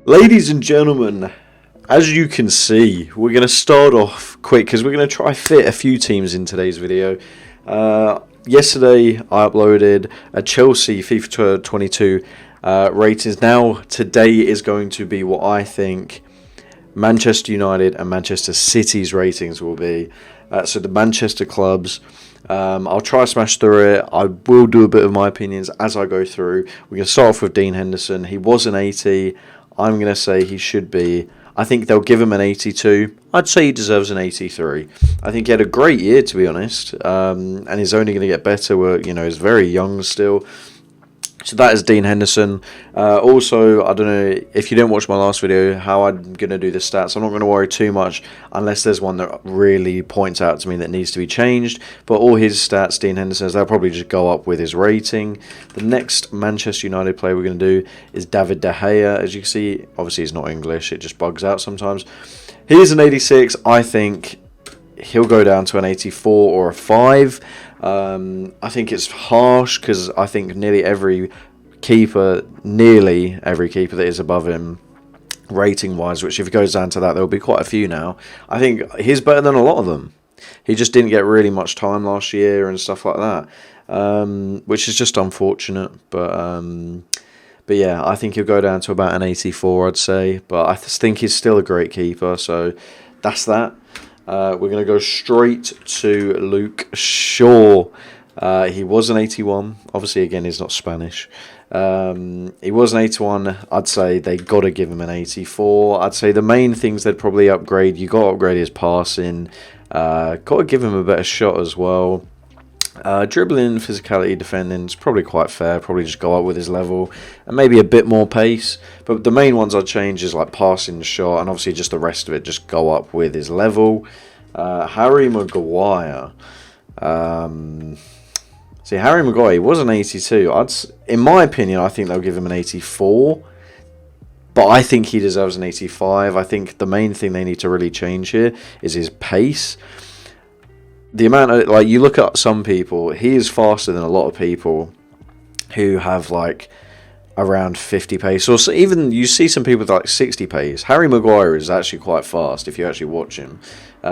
Ladies and gentlemen, as you can see, we're going to start off quick because we're going to try fit a few teams in today's video. Yesterday, I uploaded a Chelsea FIFA 22 ratings. Now, today is going to be what I think Manchester United and Manchester City's ratings will be. So the Manchester clubs. I'll try to smash through it. I will do a bit of my opinions as I go through. We're going to start off with Dean Henderson. He was an 80. I'm going to say he should be. I think they'll give him an 82. I'd say he deserves an 83. I think he had a great year, to be honest, and he's only going to get better. He's very young still. So that is Dean Henderson. Also, I don't know if you didn't watch my last video, how I'm going to do the stats. I'm not going to worry too much unless there's one that really points out to me that needs to be changed. But all his stats, Dean Henderson's, they'll probably just go up with his rating. The next Manchester United player we're going to do is David De Gea. As you can see, obviously he's not English. It just bugs out sometimes. He's an 86. I think he'll go down to an 84 or a 5. I think it's harsh because I think nearly every keeper that is above him rating wise, which if it goes down to that, there'll be quite a few now. I think he's better than a lot of them. He just didn't get really much time last year and stuff like that, which is just unfortunate. But yeah, I think he'll go down to about an 84, I'd say. But I think he's still a great keeper, so that's that. We're going to go straight to Luke Shaw. He was an 81. Obviously, again, he's not Spanish. He was an 81. I'd say they got to give him an 84. I'd say the main things they'd probably upgrade. You got to upgrade his passing. Got to give him a better shot as well. Dribbling, physicality, defending is probably quite fair. Probably just go up with his level and maybe a bit more pace. But the main ones I'd change is like passing, shot, and obviously just the rest of it just go up with his level. Harry Maguire. Harry Maguire, he was an 82. In my opinion, I think they'll give him an 84. But I think he deserves an 85. I think the main thing they need to really change here is his pace. The amount of, you look at some people, he is faster than a lot of people who have, around 50 pace. Or so even you see some people with, 60 pace. Harry Maguire is actually quite fast if you actually watch him.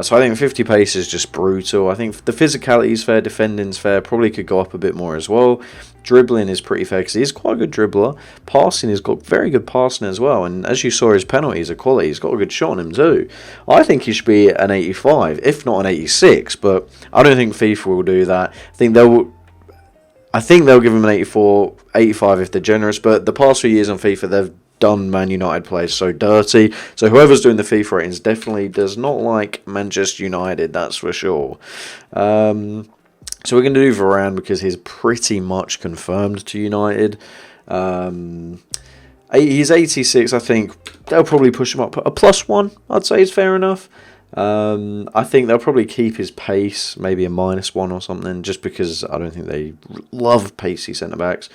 So I think 50 pace is just brutal. I think the physicality is fair, defending's fair. Probably could go up a bit more as well. Dribbling is pretty fair because he's quite a good dribbler. Passing, he's got very good passing as well. And as you saw, his penalties are quality. He's got a good shot on him too. I think he should be an 85, if not an 86. But I don't think FIFA will do that. I think they'll give him an 84, 85 if they're generous. But the past few years on FIFA, they've done Man United players so dirty. So whoever's doing the FIFA ratings definitely does not like Manchester United, that's for sure. So we're going to do Varane because he's pretty much confirmed to United. He's 86. I think they'll probably push him up. A +1, I'd say, is fair enough. I think they'll probably keep his pace, maybe a -1 or something, just because I don't think they love pacey centre-backs.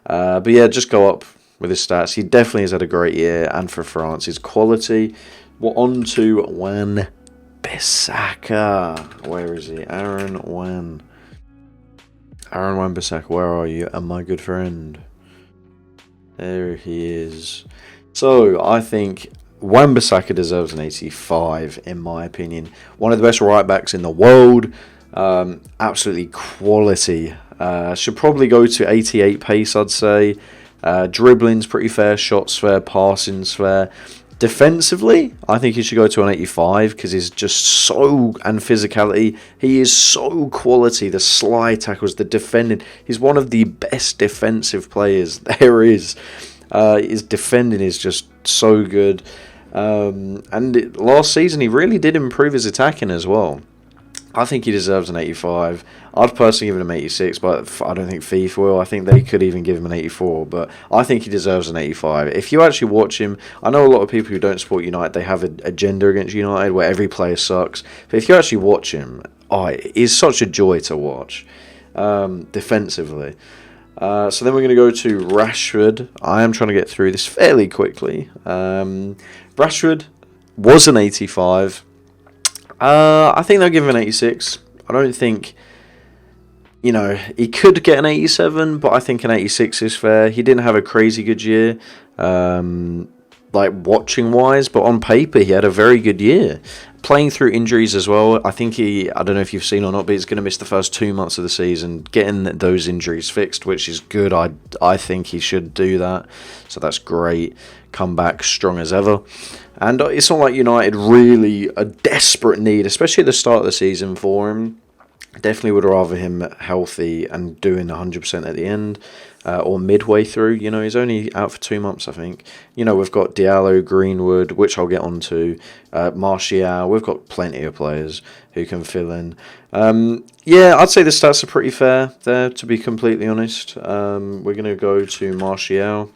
But yeah, just go up with his stats. He definitely has had a great year, and for France, his quality. We're on to Wan-Bissaka. Where is he? Aaron Wan-Bissaka, where are you? And my good friend. There he is. So, I think Wan-Bissaka deserves an 85, in my opinion. One of the best right-backs in the world. Absolutely quality. Should probably go to 88 pace, I'd say. Dribbling's pretty fair, shots fair, passing's fair. Defensively, I think he should go to an 85 because he's just so, and physicality, he is so quality. The slide tackles, the defending. He's one of the best defensive players there is. His defending is just so good. And last season, he really did improve his attacking as well. I think he deserves an 85. I'd personally give him an 86, but I don't think FIFA will. I think they could even give him an 84, but I think he deserves an 85. If you actually watch him, I know a lot of people who don't support United, they have an agenda against United where every player sucks. But if you actually watch him, he's such a joy to watch defensively. So then we're going to go to Rashford. I am trying to get through this fairly quickly. Rashford was an 85. I think they'll give him an 86. I don't think, he could get an 87, but I think an 86 is fair. He didn't have a crazy good year. like watching wise, but on paper he had a very good year. Playing through injuries as well. I think I don't know if you've seen or not, but he's going to miss the first 2 months of the season. Getting those injuries fixed, which is good. I think he should do that. So that's great. Come back strong as ever. And it's not like United really a desperate need, especially at the start of the season for him. Definitely would rather him healthy and doing 100% at the end. Or midway through, he's only out for 2 months, I think. We've got Diallo, Greenwood, which I'll get onto, Martial. We've got plenty of players who can fill in. Yeah, I'd say the stats are pretty fair there, to be completely honest. We're going to go to Martial,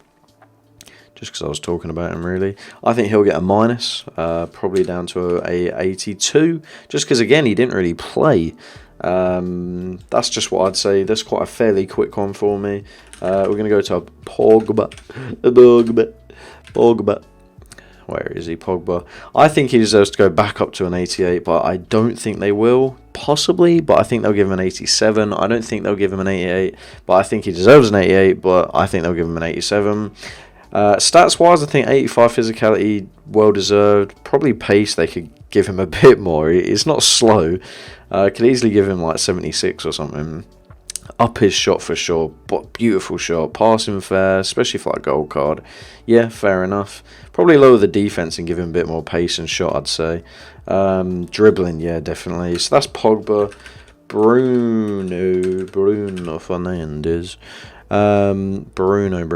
just because I was talking about him, really. I think he'll get a minus, probably down to a 82, just because, again, he didn't really play. That's just what I'd say. That's quite a fairly quick one for me. We're going to go to Pogba. Where is he? Pogba. I think he deserves to go back up to an 88, but I don't think they will. Possibly, but I think they'll give him an 87. I don't think they'll give him an 88, but I think he deserves an 88, but I think they'll give him an 87. Stats-wise, I think 85 physicality, well-deserved. Probably pace, they could give him a bit more. It's not slow. Could easily give him like 76 or something. Up his shot for sure, but beautiful shot. Passing fair, especially for like a gold card. Yeah, fair enough. Probably lower the defense and give him a bit more pace and shot, I'd say. Dribbling, yeah, definitely. So that's Pogba. Bruno Fernandes. Bruno.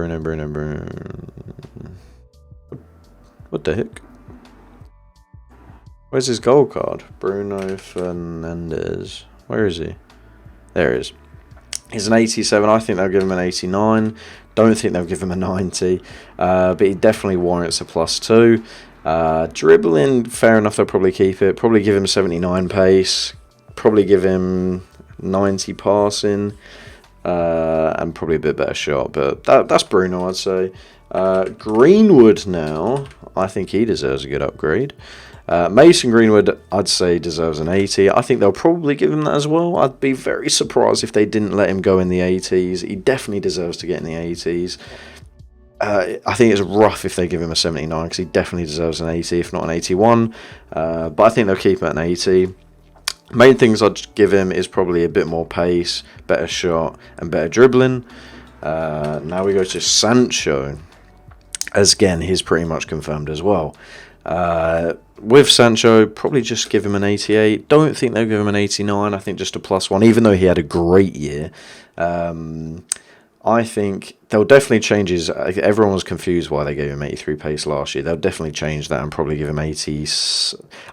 What the heck? Where's his gold card? Bruno Fernandes. Where is he? There he is. He's an 87. I think they'll give him an 89. Don't think they'll give him a 90. But he definitely warrants a +2. Dribbling, fair enough, they'll probably keep it. Probably give him 79 pace. Probably give him 90 passing. And probably a bit better shot. But that's Bruno, I'd say. Greenwood now. I think he deserves a good upgrade. Mason Greenwood, I'd say, deserves an 80. I think they'll probably give him that as well. I'd be very surprised if they didn't let him go in the 80s. He definitely deserves to get in the 80s. I think it's rough if they give him a 79 because he definitely deserves an 80, if not an 81. But I think they'll keep it at an 80. Main things I'd give him is probably a bit more pace, better shot, and better dribbling. Now we go to Sancho. As again, he's pretty much confirmed as well. With Sancho, probably just give him an 88. Don't think they'll give him an 89. I think just a +1, even though he had a great year. I think they'll definitely change his... Everyone was confused why they gave him 83 pace last year. They'll definitely change that and probably give him 80...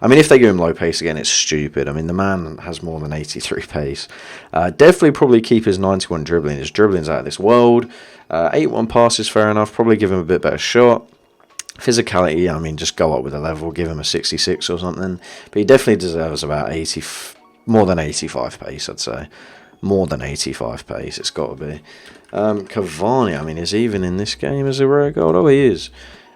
I mean, if they give him low pace again, it's stupid. I mean, the man has more than 83 pace. Definitely probably keep his 91 dribbling. His dribbling's out of this world. 81 passes, fair enough. Probably give him a bit better shot. Physicality, I mean, just go up with a level. Give him a 66 or something. But he definitely deserves about 80... More than 85 pace, I'd say. More than 85 pace, it's got to be. Cavani, I mean, is he even in this game as a rare gold? Oh, he is.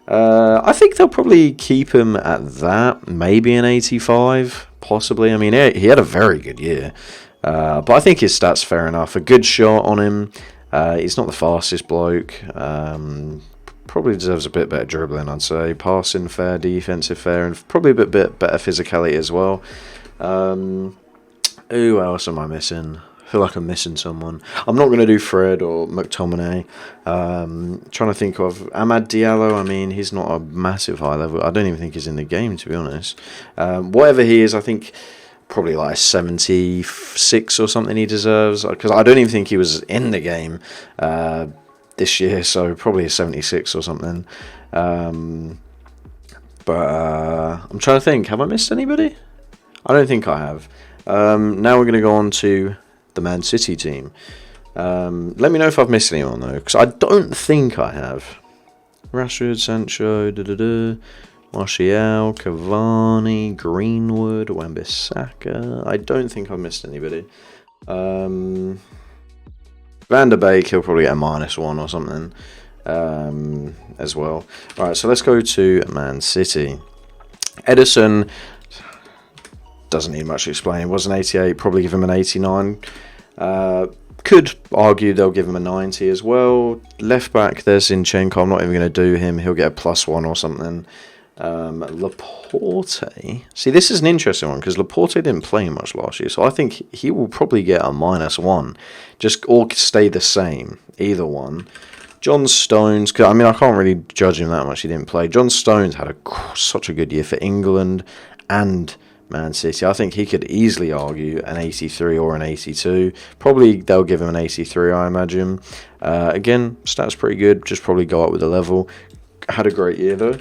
I think they'll probably keep him at that. Maybe an 85, possibly. I mean, he had a very good year. But I think his stats fair enough. A good shot on him. He's not the fastest bloke. Probably deserves a bit better dribbling, I'd say. Passing fair, defensive fair, and probably a bit better physicality as well. Who else am I missing? I feel like I'm missing someone. I'm not going to do Fred or McTominay. Trying to think of Amad Diallo. I mean, he's not a massive high level. I don't even think he's in the game, to be honest. Whatever he is, I think probably like 76 or something he deserves. Because I don't even think he was in the game this year. So probably a 76 or something. But I'm trying to think. Have I missed anybody? I don't think I have. Now we're going to go on to the Man City team. Let me know if I've missed anyone though, because I don't think I have. Rashford, Sancho, Martial, Cavani, Greenwood, Wan-Bissaka. I don't think I've missed anybody. Van der Beek, he'll probably get a -1 or something as well. Alright, so let's go to Man City. Ederson doesn't need much explaining. Was an 88, probably give him an 89. Could argue they'll give him a 90 as well. Left back, there's Zinchenko. I'm not even going to do him. He'll get a +1 or something. Laporte. See, this is an interesting one because Laporte didn't play much last year, so I think he will probably get a -1. Just or stay the same, either one. John Stones, I mean, I can't really judge him that much. He didn't play. John Stones had such a good year for England and Man City. I think he could easily argue an 83 or an 82. Probably they'll give him an 83, I imagine. Again, stats pretty good. Just probably go up with the level. Had a great year though.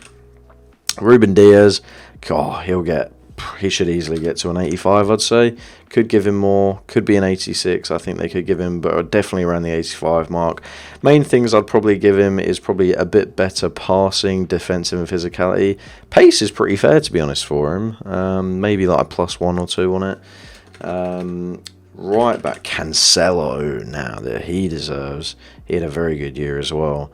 Ruben Diaz, God, he should easily get to an 85, I'd say. Could give him more, could be an 86, I think they could give him, but definitely around the 85 mark. Main things I'd probably give him is probably a bit better passing, defensive and physicality. Pace is pretty fair, to be honest, for him. Maybe like a +1 or 2 on it. Right back, Cancelo, now that he deserves. He had a very good year as well.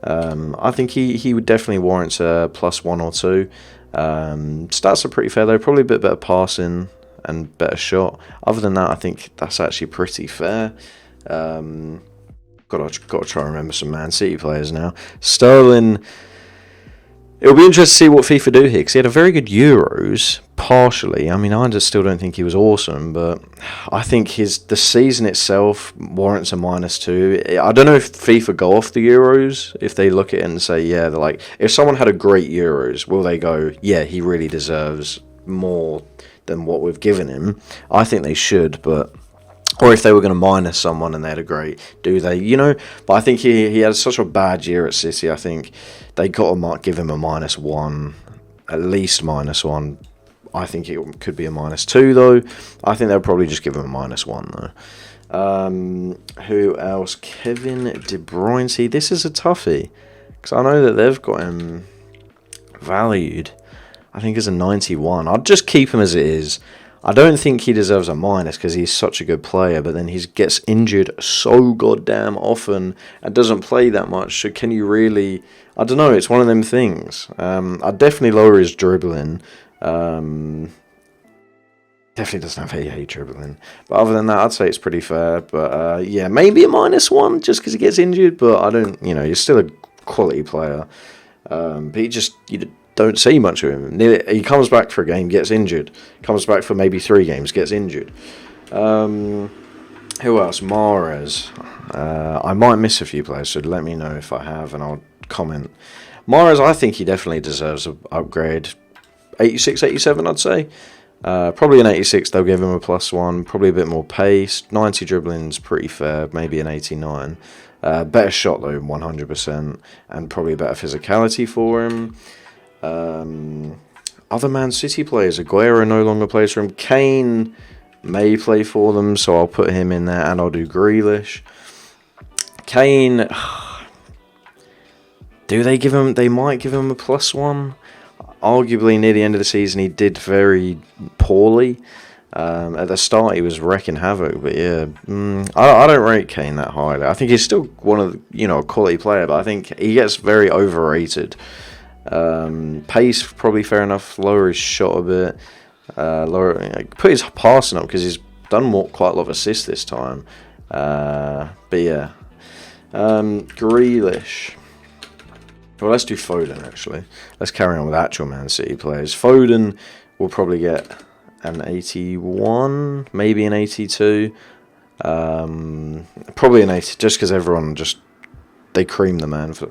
I think he would definitely warrant a +1 or 2. Stats are pretty fair though, probably a bit better passing and better shot. Other than that, I think that's actually pretty fair. Got to try and remember some Man City players now. Sterling. It'll be interesting to see what FIFA do here because he had a very good Euros, partially. I mean, I still don't think he was awesome, but I think the season itself warrants a -2. I don't know if FIFA go off the Euros, if they look at it and say, yeah, they're like, if someone had a great Euros, will they go, yeah, he really deserves more than what we've given him? I think they should, but... Or if they were going to minus someone and they had a great, do they? But I think he had such a bad year at City. I think they got to give him a -1, at least -1. I think it could be a -2 though. I think they'll probably just give him a -1 though. Who else? Kevin De Bruyne. See, this is a toughie because I know that they've got him valued. I think as a 91. I'd just keep him as it is. I don't think he deserves a minus because he's such a good player, but then he gets injured so goddamn often and doesn't play that much. So can you really... I don't know, it's one of them things. I'd definitely lower his dribbling. Definitely doesn't have AA dribbling. But other than that, I'd say it's pretty fair. But yeah, maybe a -1 just because he gets injured. But I don't, he's still a quality player. But you don't see much of him. He comes back for a game, gets injured. Comes back for maybe 3 games, gets injured. Who else? Mahrez. I might miss a few players, so let me know if I have, and I'll comment. Mahrez, I think he definitely deserves an upgrade. 86, 87, I'd say. Probably an 86, they'll give him a +1. Probably a bit more pace. 90 dribbling's pretty fair. Maybe an 89. Better shot, though, 100%. And probably better physicality for him. Other Man City players, Aguero no longer plays for him. Kane may play for them, so I'll put him in there, and I'll do Grealish. Kane, do they give him? They might give him a +1. Arguably, near the end of the season, he did very poorly. At the start, he was wrecking havoc, but yeah, I don't rate Kane that highly. I think he's still one of a quality player, but I think he gets very overrated. Pace probably fair enough. Lower his shot a bit. Put his passing up because he's done quite a lot of assists this time. But yeah, Grealish. Well, let's do Foden actually. Let's carry on with actual Man City players. Foden will probably get an 81, maybe an 82. Probably an 80, just because everyone they cream the man for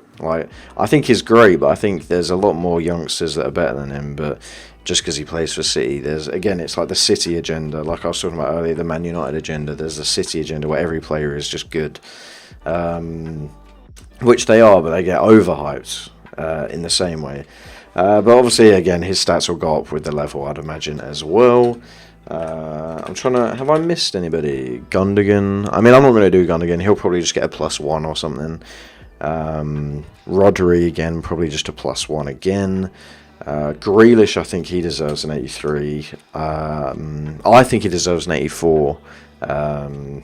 I think he's great, but I think there's a lot more youngsters that are better than him. But just because he plays for City, it's like the City agenda, like I was talking about earlier, the Man United agenda. There's the City agenda where every player is just good, which they are, but they get overhyped in the same way. But obviously, again, his stats will go up with the level, I'd imagine, as well. I'm trying to... Have I missed anybody? Gundogan. I mean, I'm not going to do Gundogan. He'll probably just get a +1 or something. Rodri, again, probably just a +1 again. Grealish, I think he deserves an 83. I think he deserves an 84.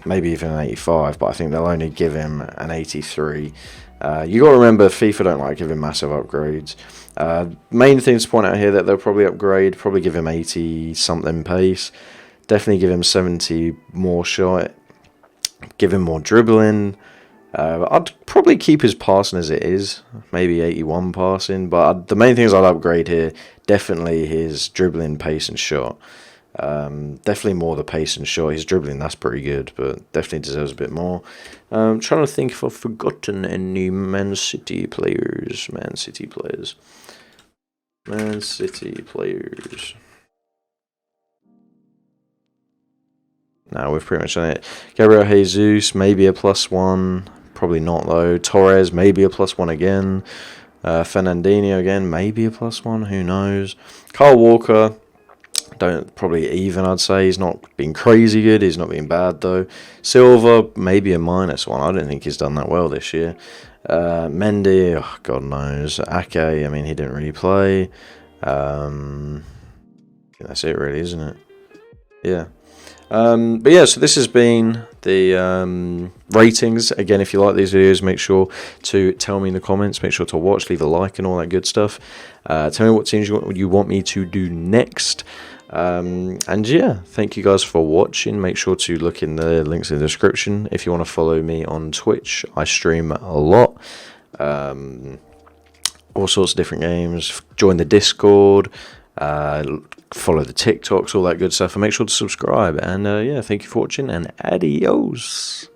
Maybe even an 85, but I think they'll only give him an 83. You got to remember, FIFA don't like giving massive upgrades. Main things to point out here that they'll probably upgrade, probably give him 80 something pace, definitely give him 70 more shot, give him more dribbling. I'd probably keep his passing as it is, maybe 81 passing. But the main things I'd upgrade here, definitely his dribbling, pace, and shot. Definitely more the pace and shot. His dribbling, that's pretty good, but definitely deserves a bit more. Trying to think if I've forgotten any Man City players. Man City players. No, we've pretty much done it. Gabriel Jesus, maybe a +1. Probably not, though. Torres, maybe a +1 again. Fernandinho, again, maybe a +1. Who knows? Kyle Walker, probably even, I'd say. He's not been crazy good. He's not been bad, though. Silva, maybe a -1. I don't think he's done that well this year. Mendy, oh, God knows. Ake, I mean, he didn't really play. I think that's it, really, isn't it? Yeah. But yeah, so this has been the ratings. Again, if you like these videos, make sure to tell me in the comments. Make sure to watch, leave a like, and all that good stuff. Tell me what teams you want me to do next. And yeah, thank you guys for watching. Make sure to look in the links in the description if you want to follow me on Twitch. I stream a lot. All sorts of different games. Join the Discord. Follow the TikToks, all that good stuff, and make sure to subscribe. And yeah, thank you for watching, and adios.